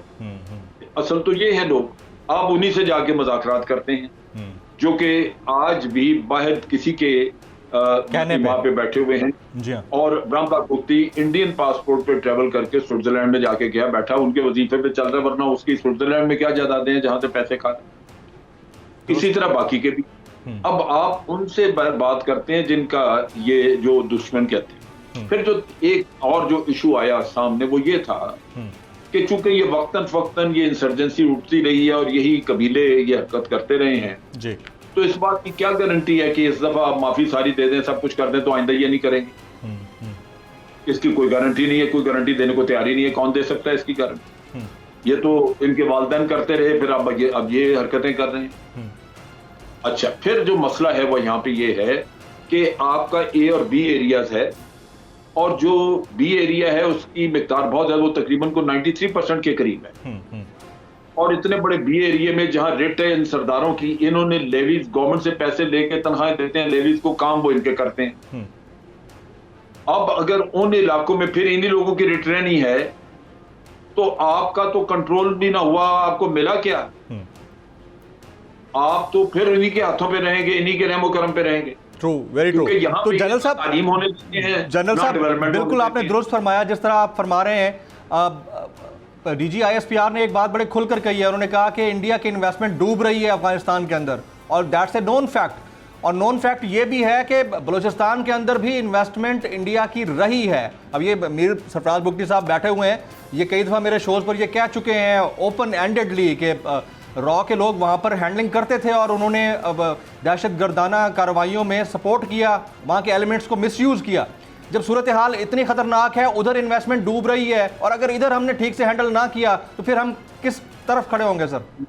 اصل تو یہ ہے لوگ, آپ انہی سے جا کے مذاکرات کرتے ہیں جو کہ آج بھی باہر کسی کے وہاں پہ بیٹھے ہوئے ہیں. اور برام داغ بھگتی انڈین پاسپورٹ پہ ٹریول کر کے سوئٹزرلینڈ میں جا کے گیا, بیٹھا ان کے وظیفے پہ چل رہا ہے, ورنہ اس کی سوئٹزرلینڈ میں کیا جائیدادیں ہیں جہاں سے پیسے کھاتے. اسی طرح باقی کے بھی. اب آپ ان سے بات کرتے ہیں جن کا یہ جو دشمن کہتے ہیں. پھر جو ایک اور جو ایشو آیا سامنے وہ یہ تھا کہ چونکہ یہ وقتاً فوقتاً یہ انسرجنسی اٹھتی رہی ہے اور یہی قبیلے یہ حرکت کرتے رہے ہیں, تو اس بات کی کیا گارنٹی ہے کہ اس دفعہ آپ معافی ساری دے دیں, سب کچھ کر دیں تو آئندہ یہ نہیں کریں گے؟ اس کی کوئی گارنٹی نہیں ہے, کوئی گارنٹی دینے کو تیاری نہیں ہے. کون دے سکتا ہے اس کی گارنٹی؟ یہ تو ان کے والدین کرتے رہے, پھر اب یہ حرکتیں کر رہے ہیں. اچھا, پھر جو مسئلہ ہے وہ یہاں پہ یہ ہے کہ آپ کا اے اور بی ایریاز ہے, اور جو بی ایریا ہے اس کی مقدار بہت زیادہ, وہ تقریباً کو 93% کے قریب ہے. اور اتنے بڑے بی ایریا میں جہاں ریٹ ہے ان سرداروں کی, انہوں نے لیویز گورنمنٹ سے پیسے لے کے تنخواہیں دیتے ہیں, لیویز کو کام وہ ان کے کرتے ہیں. اب اگر ان علاقوں میں پھر انہی لوگوں کی ریٹرن ہی ہے تو آپ کا تو کنٹرول بھی نہ ہوا, آپ کو ملا کیا؟ آپ تو پھر انہی کے ہاتھوں پہ رہیں گے, انہی کے رحم و کرم پہ رہیں گے. True, very true. تو جنرل صاحب بالکل آپ نے درست فرمایا جس طرح آپ فرما رہے ہیں. D G I S P R نے ایک بات بڑے کھل کر کہی ہے, انہوں نے کہا کہ انڈیا کی انویسٹمنٹ ڈوب رہی ہے افغانستان کے اندر, اور دیٹس اے نون فیکٹ. اور نون فیکٹ یہ بھی ہے کہ بلوچستان کے اندر بھی انویسٹمنٹ انڈیا کی رہی ہے. اب یہ میر سرفراز بگٹی صاحب بیٹھے ہوئے ہیں, یہ کئی دفعہ میرے شوز پر یہ کہہ چکے ہیں اوپن اینڈڈلی کہ را کے لوگ وہاں پر ہینڈلنگ کرتے تھے اور انہوں نے دہشت گردانہ کارروائیوں میں سپورٹ کیا, وہاں کے ایلیمنٹس کو مس یوز کیا. جب صورتحال اتنی خطرناک ہے, ادھر انویسٹمنٹ ڈوب رہی ہے, اور اگر ادھر ہم نے ٹھیک سے ہینڈل نہ کیا تو پھر ہم کس طرف کھڑے ہوں گے سر؟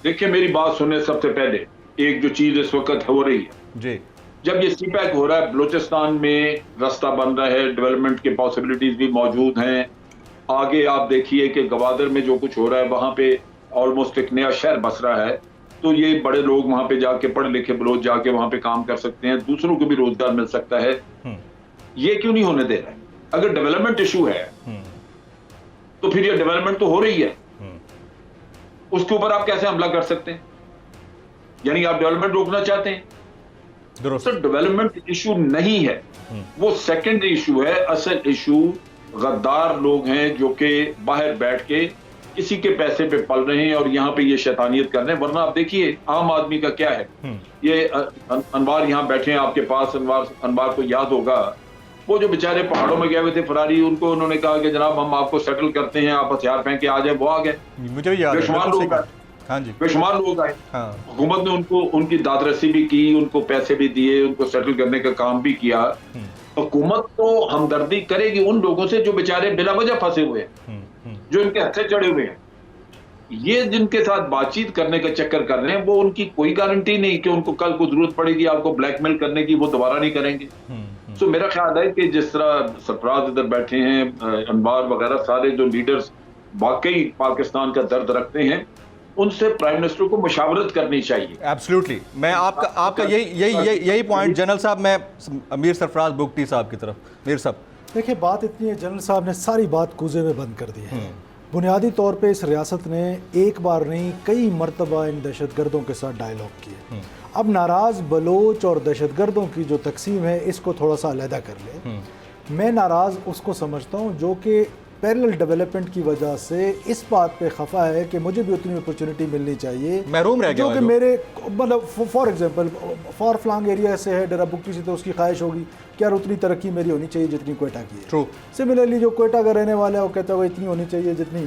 دیکھیں میری بات سنیں, سب سے پہلے ایک جو چیز اس وقت ہو رہی ہے, جی, جب یہ سی پیک ہو رہا ہے, بلوچستان میں رستہ بن رہا ہے, ڈیولپمنٹ کی پاسبلٹیز بھی موجود ہیں. آگے آپ دیکھیے کہ گوادر میں جو کچھ ہو رہا ہے, وہاں پہ آلموسٹ ایک نیا شہر بس رہا ہے, تو یہ بڑے لوگ وہاں پہ جا کے, پڑھے لکھے بلوچ جا کے وہاں پہ کام کر سکتے ہیں, دوسروں کو بھی روزگار مل سکتا ہے. یہ کیوں نہیں ہونے دے رہا ہے؟ اگر ڈیولپمنٹ ایشو ہے تو پھر یہ ڈیولپمنٹ تو ہو رہی ہے, اس کے اوپر آپ کیسے حملہ کر سکتے ہیں؟ یعنی آپ ڈیولپمنٹ روکنا چاہتے ہیں؟ سر ڈیولپمنٹ ایشو نہیں ہے, وہ سیکنڈری ایشو ہے. اصل ایشو غدار لوگ ہیں جو کہ باہر بیٹھ کے کسی کے پیسے پہ پل رہے ہیں اور یہاں پہ یہ شیطانیت کر رہے ہیں. ورنہ آپ دیکھیے عام آدمی کا کیا ہے. یہ انوار یہاں بیٹھے ہیں آپ کے پاس, انوار کو یاد ہوگا وہ جو بیچارے پہاڑوں میں گئے ہوئے تھے فراری, ان کو انہوں نے کہا کہ جناب ہم آپ کو سیٹل کرتے ہیں, آپ ہتھیار پہن کے آ جائیں. وہ آ گئے, مجھے یاد ہے, بے شمار لوگ آئے. حکومت نے ان کو ان کی داد رسی بھی کی, ان کو پیسے بھی دیے, ان کو سیٹل کرنے کا کام بھی کیا. حکومت تو ہمدردی کرے گی ان لوگوں سے جو بیچارے بلا وجہ پھنسے ہوئے ہیں, جو ان کے ہتھے چڑھے ہوئے ہیں. یہ جن کے ساتھ بات چیت کرنے کا چکر کر رہے ہیں, وہ ان کی کوئی گارنٹی نہیں کہ ان کو کل کو ضرورت پڑے گی آپ کو بلیک میل کرنے کی, وہ دوبارہ نہیں کریں گے. سو میرا خیال ہے کہ جس طرح سرفراز ادھر بیٹھے ہیں، انوار وغیرہ سارے جو لیڈرز واقعی پاکستان کا درد رکھتے ہیں، ان سے پرائم منسٹر کو مشاورت کرنی چاہیے. ایبسلیوٹلی. میں آپ کا یہی پوائنٹ جنرل صاحب، میں امیر سرفراز بگٹی صاحب کی طرف. میر صاحب دیکھیں بات اتنی ہے، جنرل صاحب نے ساری بات کوزے میں بند کر دی ہے. بنیادی طور پہ اس ریاست نے ایک بار نہیں کئی مرتبہ ان دہشت گردوں کے ساتھ ڈائیلاگ کیے. اب ناراض بلوچ اور دہشت گردوں کی جو تقسیم ہے اس کو تھوڑا سا علیحدہ کر لے. میں ناراض اس کو سمجھتا ہوں جو کہ پیرلل ڈیولپمنٹ کی وجہ سے اس بات پہ خفا ہے کہ مجھے بھی اتنی اپرچونٹی ملنی چاہیے، محروم رہ گیا جو کہ میرے مطلب for example for flung area سے ہے ڈیرہ بگٹی سے، تو اس کی خواہش ہوگی کہ یار اتنی ترقی میری ہونی چاہیے جتنی کوئٹہ کی ہے. ٹرو. سملرلی جو کوئٹہ کا رہنے والا ہے وہ کہتا ہے اتنی ہونی چاہیے جتنی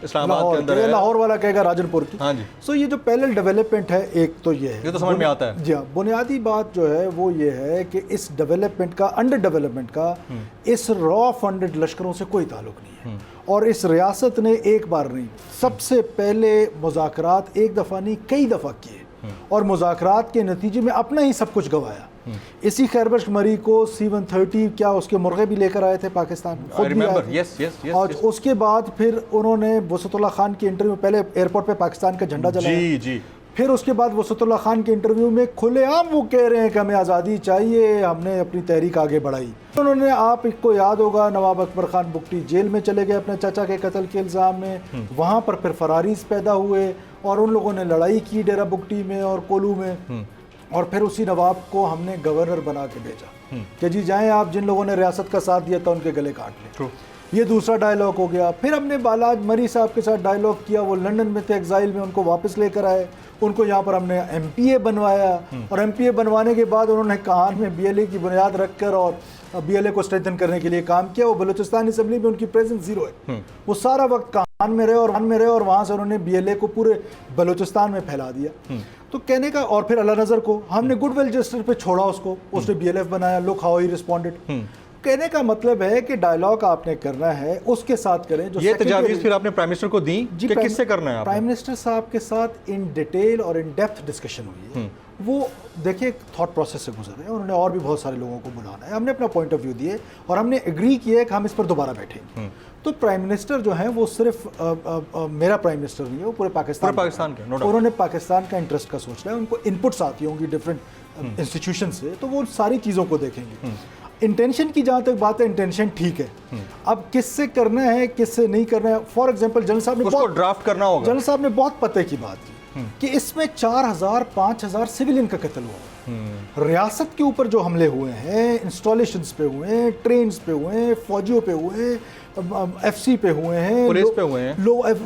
اسلام آباد کے اندر ہے، لاہور والا کہے گا راجن پور کی. ہاں جی. سو یہ جو پیرلل ڈیولپمنٹ ہے ایک تو یہ ہے، یہ تو سمجھ میں آتا ہے. جی ہاں. بنیادی بات جو ہے وہ یہ ہے کہ اس ڈیولپمنٹ کا انڈر ڈیولپمنٹ کا اس را فنڈڈ لشکروں سے کوئی تعلق نہیں ہے. اور اس ریاست نے ایک بار نہیں، سب سے پہلے مذاکرات ایک دفعہ نہیں کئی دفعہ کیے، اور مذاکرات کے نتیجے میں اپنا ہی سب کچھ گوایا. اسی خیربشت مری کو C-130 کیا اس کے مرغے بھی لے کر آئے تھے پاکستان میں، خود بھی آئے تھے. اور اس کے بعد پھر انہوں نے وسعت اللہ خان کی انٹرویو، پہلے ایئرپورٹ پہ پاکستان کا جھنڈا جلایا، پھر اس کے بعد وسعت اللہ خان کے انٹرویو میں کھلے عام وہ کہہ رہے ہیں کہ ہمیں آزادی چاہیے، ہم نے اپنی تحریک آگے بڑھائی. انہوں نے، آپ کو یاد ہوگا، نواب اکبر خان بگٹی جیل میں چلے گئے اپنے چچا کے قتل کے الزام میں، وہاں پر پھر فراریز پیدا ہوئے اور ان لوگوں نے لڑائی کی ڈیرہ بگٹی میں اور کولو میں، اور پھر اسی نواب کو ہم نے گورنر بنا کے بھیجا کہ جی جائیں آپ، جن لوگوں نے ریاست کا ساتھ دیا تھا ان کے گلے کاٹ لیں. یہ دوسرا ڈائیلاگ ہو گیا. پھر ہم نے بالاج مری صاحب کے ساتھ ڈائیلاگ کیا، وہ لنڈن میں تھے ایگزائل میں، ان کو واپس لے کر آئے، ان کو یہاں پر ہم نے MPA بنوایا، اور MPA بنوانے کے بعد انہوں نے کان میں BLA کی بنیاد رکھ کر اور BLA کو اسٹرینتھن کرنے کے لیے کام کیا. وہ بلوچستان اسمبلی میں ان کی پریزنس زیرو ہے، وہ سارا وقت کان میں رہے اور وہاں سے انہوں نے BLA کو پورے بلوچستان میں پھیلا دیا. تو کہنے کا، اور پھر اللہ نظر کو ہم نے گڈ ویل جسٹر پہ چھوڑا، اس نے BLF بنایا. Look how he responded. کہنے کا مطلب ہے کہ ڈائیلاگ آپ نے کرنا ہے اس کے ساتھ کریں. جو یہ تجاویز پھر آپ نے پرائم منسٹر کو دیں کہ کس سے کرنا ہے؟ پرائم منسٹر صاحب کے ساتھ ان ڈیٹیل اور ان ڈیپتھ ڈسکشن ہوئی ہے. وہ دیکھیں تھاٹ پروسیس سے گزر رہے ہیں، انہوں نے اور بھی بہت سارے لوگوں کو بلانا ہے. ہم نے اپنا پوائنٹ آف ویو دیے اور ہم نے ایگری کیا ہے کہ ہم اس پر دوبارہ بیٹھیں گے. تو پرائم منسٹر جو ہیں وہ صرف میرا پرائم منسٹر نہیں ہے، وہ پورے پاکستان کے، انہوں نے پاکستان کا انٹرسٹ کا سوچنا ہے. ان کو انپٹس آتی ہوں گی ڈفرینٹ انسٹیٹیوشن سے، تو وہ ساری چیزوں کو دیکھیں گے. انٹینشن کی جہاں تک بات ہے، انٹینشن ٹھیک ہے. اب کس سے کرنا ہے کس سے نہیں کرنا ہے، فار ایگزامپل جنرل صاحب نے اس کو ڈرافٹ کرنا ہوگا. جنرل صاحب نے بہت پتے کی بات کی کہ اس میں 4000-5000 سویلین کا قتل ہوا. ریاست کے اوپر جو حملے ہوئے ہیں، انسٹالیشنز پہ ہوئے ہیں، ٹرینز پہ ہوئے ہیں، فوجیوں پہ ہوئے ہیں، FC پہ ہوئے ہیں، پولیس پہ ہوئے ہیں،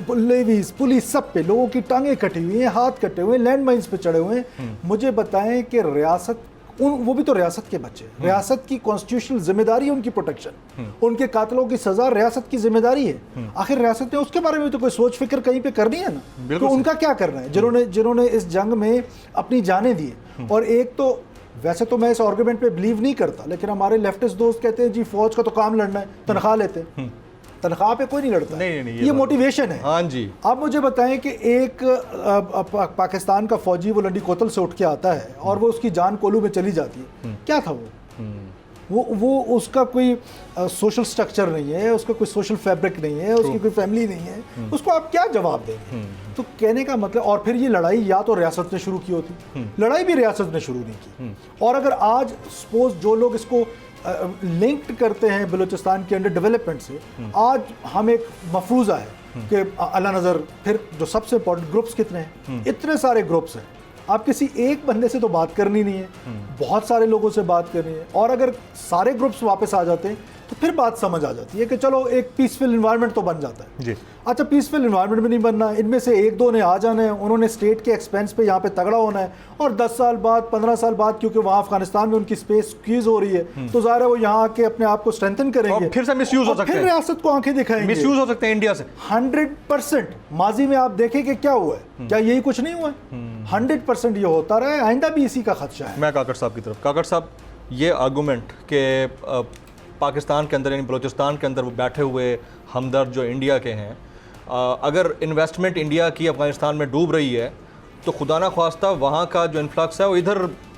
لیویز پولیس سب پہ لوگوں کی ٹانگیں کٹی ہوئی ہیں، ہاتھ کٹے ہوئے ہیں، لینڈ مائنز پہ چڑھے ہوئے ہیں. مجھے بتائیں کہ ریاست، وہ بھی تو ریاست کے بچے، ریاست کی کانسٹیٹیوشنل ذمہ داری ہے ان کی پروٹیکشن، ان کے قاتلوں کی سزا ریاست کی ذمہ داری ہے. آخر ریاست نے اس کے بارے میں تو کوئی سوچ فکر کہیں پہ کرنی ہے نا. تو ان کا کیا کرنا ہے جنہوں نے اس جنگ میں اپنی جانیں دی. اور ایک تو ویسے تو میں اس آرگومنٹ پہ بلیو نہیں کرتا، لیکن ہمارے لیفٹسٹ دوست کہتے ہیں جی فوج کا تو کام لڑنا ہے، تنخواہ لیتے ہیں. تنخواہ پہ کوئی نہیں لڑتا. نہیں، یہ موٹیویشن ہے. ہاں جی. آپ مجھے بتائیں کہ ایک پاکستان کا فوجی وہ لنڈی کوتل سے اٹھ کے آتا ہے اور وہ اس کی جان کولو میں چلی جاتی ہے، کیا تھا وہ اس کا کوئی سوشل سٹرکچر نہیں ہے، اس کا کوئی سوشل فیبرک نہیں ہے، اس کی کوئی فیملی نہیں ہے، اس کو آپ کیا جواب دیں گے؟ تو کہنے کا مطلب، اور پھر یہ لڑائی یا تو ریاست نے شروع کی ہوتی، لڑائی بھی ریاست نے شروع نہیں کی. اور اگر آج سپوز جو لوگ اس کو لنکڈ کرتے ہیں بلوچستان کے انڈر ڈیولپمنٹ سے، آج ہم ایک مفروضہ ہے کہ اللہ نظر پھر جو سب سے امپورٹنٹ گروپس کتنے ہیں، اتنے سارے گروپس ہیں. آپ کسی ایک بندے سے تو بات کرنی نہیں ہے، بہت سارے لوگوں سے بات کرنی ہے. اور اگر سارے گروپس واپس آ جاتے ہیں تو پھر بات سمجھ آ جاتی ہے کہ چلو ایک پیسفل انوائرمنٹ تو بن جاتا ہے. جی اچھا، پیسفل انوائرمنٹ بھی نہیں بننا، ان میں سے ایک دو نے آ جانا ہے، انہوں نے اسٹیٹ کے ایکسپینس پہ یہاں پہ تگڑا ہونا ہے، اور 10 سال بعد 15 سال بعد کیونکہ وہاں افغانستان میں ان کی اسپیس سکویز ہو رہی ہے تو ظاہر ہے وہ یہاں آ کے اپنے آپ کو اسٹرینتھن کریں گے، پھر سے مس یوز ہو سکتے ہیں، پھر ریاست کو آنکھیں دکھائیں گے، مس یوز ہو سکتے ہیں انڈیا سے. 100% ماضی میں آپ دیکھیں کہ کیا ہوا ہے، کیا یہی کچھ نہیں ہوا ہے؟ 100% یہ ہوتا رہا ہے، آئندہ بھی اسی کا خدشہ ہے. میں کاکڑ صاحب کی طرف، کاکڑ صاحب یہ آرگومنٹ کہ پاکستان کے اندر یعنی بلوچستان کے اندر وہ بیٹھے ہوئے ہمدرد جو انڈیا کے ہیں، اگر انویسٹمنٹ انڈیا کی افغانستان میں ڈوب رہی ہے تو خدا نہ خواستہ وہاں کا جو انفلکس ہے وہ ادھر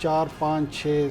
4, 5, 6,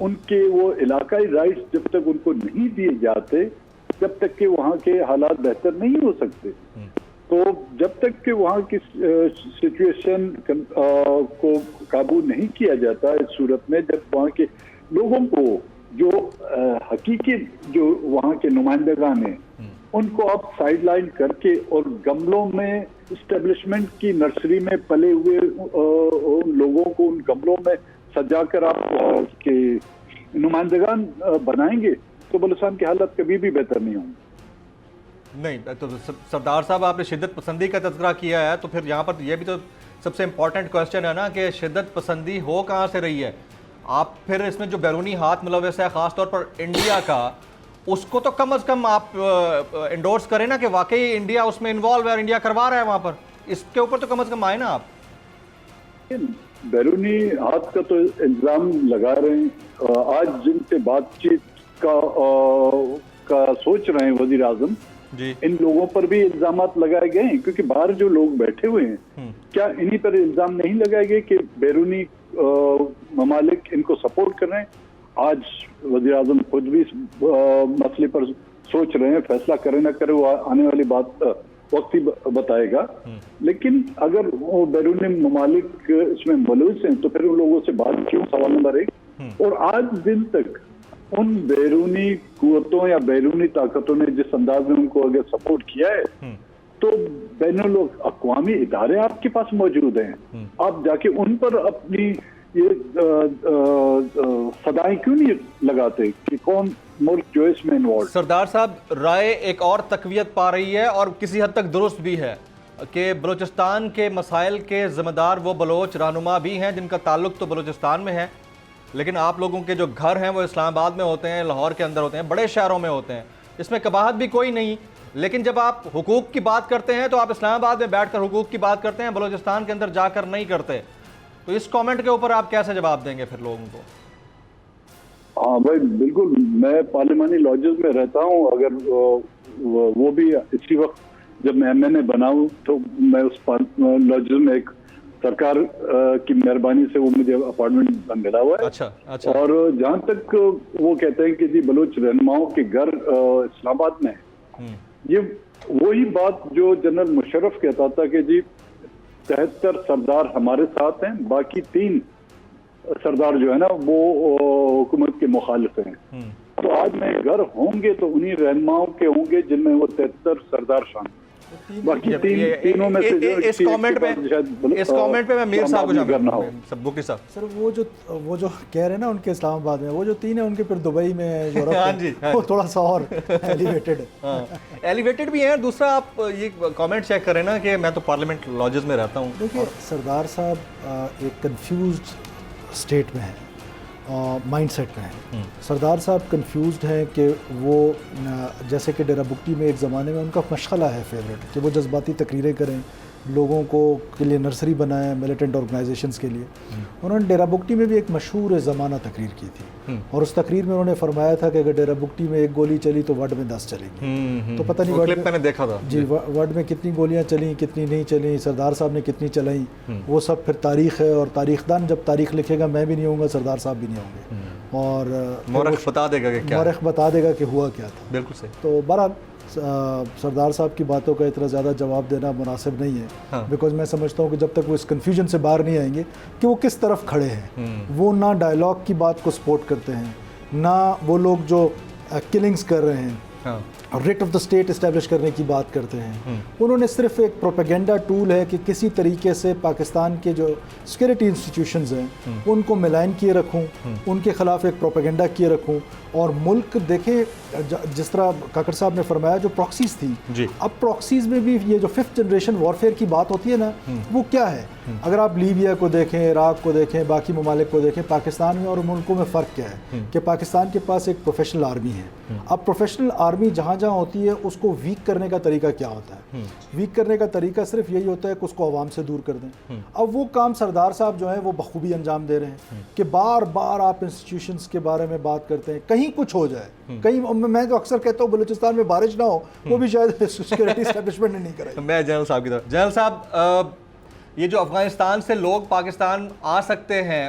ان کے وہ علاقائی رائٹس جب تک ان کو نہیں دیے جاتے جب تک کہ وہاں کے حالات بہتر نہیں ہو سکتے. تو جب تک کہ وہاں کی سچویشن کو قابو نہیں کیا جاتا اس صورت میں, جب وہاں کے لوگوں کو جو حقیقی جو وہاں کے نمائندگان ہیں ان کو آپ سائڈ لائن کر کے اور گملوں میں اسٹیبلشمنٹ کی نرسری میں پلے ہوئے ان لوگوں کو ان گملوں میں سجا کر آپ کے نمائندگان بنائیں گے تو بلوچستان کی حالت کبھی بھی بہتر نہیں ہوں گی. نہیں تو سردار صاحب آپ نے شدت پسندی کا تذکرہ کیا ہے, تو پھر یہاں پر یہ بھی تو سب سے امپورٹنٹ کوشچن ہے نا کہ شدت پسندی ہو کہاں سے رہی ہے. آپ پھر اس میں جو بیرونی ہاتھ ملوث ہے خاص طور پر انڈیا کا, اس کو تو کم از کم آپ انڈورس کریں نا کہ واقعی انڈیا اس میں انوالو ہے اور انڈیا کروا رہا ہے وہاں پر, اس کے اوپر تو کم از کم آئے نا آپ. بیرونی ہاتھ کا تو الزام لگا رہے ہیں. آج جن سے بات چیت کا سوچ رہے ہیں وزیر اعظم, ان لوگوں پر بھی الزامات لگائے گئے ہیں کیونکہ باہر جو لوگ بیٹھے ہوئے ہیں کیا انہی پر الزام نہیں لگائے گئے کہ بیرونی ممالک ان کو سپورٹ کر رہے ہیں. آج وزیر اعظم خود بھی اس مسئلے پر سوچ رہے ہیں, فیصلہ کرے نہ کرے وہ آنے والی بات وقت ہی بتائے گا. لیکن اگر وہ بیرونی ممالک اس میں ملوث ہیں تو پھر ان لوگوں سے بات کیوں, سوال نمبر 1. اور آج دن تک ان بیرونی قوتوں یا بیرونی طاقتوں نے جس انداز میں ان کو اگر سپورٹ کیا ہے تو بین الاقوامی ادارے آپ کے پاس موجود ہیں, آپ جا کے ان پر اپنی یہ صدائیں کیوں نہیں لگاتے کہ کون ملک جو اس میں انوالو. سردار صاحب رائے ایک اور تقویت پا رہی ہے اور کسی حد تک درست بھی ہے کہ بلوچستان کے مسائل کے ذمہ دار وہ بلوچ رہنما بھی ہیں جن کا تعلق تو بلوچستان میں ہے, لیکن آپ لوگوں کے جو گھر ہیں وہ اسلام آباد میں ہوتے ہیں, لاہور کے اندر ہوتے ہیں, بڑے شہروں میں ہوتے ہیں, اس میں قباحت بھی کوئی نہیں. لیکن جب آپ حقوق کی بات کرتے ہیں تو آپ اسلام آباد میں بیٹھ کر حقوق کی بات کرتے ہیں, بلوچستان کے اندر جا کر نہیں کرتے. تو اس کامنٹ کے اوپر آپ کیسے جواب دیں گے پھر لوگوں کو؟ ہاں بھائی بالکل, میں پارلیمانی لاجز میں رہتا ہوں. اگر وہ بھی اسی وقت جب میں ایم این اے بناؤں تو میں اس لاجز میں ایک سرکار کی مہربانی سے وہ مجھے اپارٹمنٹ ملا ہوا ہے. اچھا. اور جہاں تک وہ کہتے ہیں کہ جی بلوچ رہنماؤں کے گھر اسلام آباد میں ہے, یہ وہی بات جو جنرل مشرف کہتا تھا کہ جی 73 سردار ہمارے ساتھ ہیں, باقی 3 سردار جو ہے نا وہ حکومت کے مخالف ہیں. تو آج میں گھر ہوں گے تو انہی رہنماؤں کے ہوں گے جن میں وہ 73 سردار شامل. باقی تینوں میں سے اس کامنٹ پہ میں میر صاحب کو جاننا ہوں. سبوکی صاحب سر وہ جو کہہ رہے ہیں نا ان کے اسلام آباد میں, وہ جو 3 ہیں ان کے پھر دبئی میں وہ تھوڑا سا اور ایلیویٹڈ ہے. ایلیویٹڈ بھی ہیں. دوسرا آپ یہ کامنٹ چیک کریں نا کہ میں تو پارلیمنٹ لاجز میں رہتا ہوں. دیکھیے سردار صاحب ایک کنفیوزڈ اسٹیٹ میں ہیں, مائنڈ سیٹ میں ہیں. سردار صاحب کنفیوزڈ ہیں کہ وہ جیسے کہ ڈیرہ بگٹی میں ایک زمانے میں ان کا مشغلہ ہے فیوریٹ کہ وہ جذباتی تقریریں کریں, لوگوں کو کے لیے نرسری بنائیں ملیٹنٹ آرگنائزیشنز کے لیے. انہوں نے ڈیرہ بگٹی میں بھی ایک مشہور زمانہ تقریر کی تھی اور اس تقریر میں انہوں نے فرمایا تھا کہ اگر ڈیرہ بگٹی میں 1 گولی چلی تو وڈ میں 10 چلیں گی. تو پتہ نہیں کلپ میں نے دیکھا تھا جی وڈ میں کتنی گولیاں چلیں کتنی نہیں چلیں, سردار صاحب نے کتنی چلائیں, وہ سب پھر تاریخ ہے. اور تاریخ دان جب تاریخ لکھے گا میں بھی نہیں ہوں گا, سردار صاحب بھی نہیں ہوں گے, اور مورخ بتا دے گا کہ کیا, مورخ بتا دے گا کہ ہوا کیا تھا. بالکل صحیح. تو بہرحال سردار صاحب کی باتوں کا اتنا زیادہ جواب دینا مناسب نہیں ہے, بیکاز میں سمجھتا ہوں کہ جب تک وہ اس کنفیوژن سے باہر نہیں آئیں گے کہ وہ کس طرف کھڑے ہیں. وہ نہ ڈائلاگ کی بات کو سپورٹ کرتے ہیں, نہ وہ لوگ جو کلنگز کر رہے ہیں rate of the state establish کرنے کی بات کرتے ہیں. انہوں نے صرف ایک پروپیگنڈا ٹول ہے کہ کسی طریقے سے پاکستان کے جو سیکورٹی انسٹیٹیوشنز ہیں ان کو ملائن کیے رکھوں, ان کے خلاف ایک پروپیگنڈا کیے رکھوں. اور ملک دیکھیں جس طرح کاکڑ صاحب نے فرمایا جو پراکسیز تھی, اب پراکسیز میں بھی یہ جو 5th جنریشن وارفیئر کی بات ہوتی ہے نا, وہ کیا ہے؟ اگر آپ لیبیا کو دیکھیں, عراق کو دیکھیں, باقی ممالک کو دیکھیں, پاکستان میں اور ملکوں میں فرق کیا ہے کہ پاکستان کے پاس ایک پروفیشنل آرمی ہے. اب پروفیشنل آرمی جہاں جہاں ہوتی ہے اس کو ویک کرنے کا طریقہ کیا ہوتا ہے؟ ویک کرنے کا طریقہ صرف یہی ہوتا ہے کہ اس کو عوام سے دور کر دیں. اب وہ کام سردار صاحب جو ہیں وہ بخوبی انجام دے رہے ہیں کہ بار بار آپ انسٹیٹیوشنز کے بارے میں بات کرتے ہیں, کہیں کچھ ہو جائے, کہیں میں تو اکثر کہتا ہوں بلوچستان میں بارش نہ ہو, وہ بھی شاید سیکورٹی اسٹیبلشمنٹ نے نہیں کرائی. میں جنرل صاحب کی طرف, جنرل صاحب یہ جو افغانستان سے لوگ پاکستان آ سکتے ہیں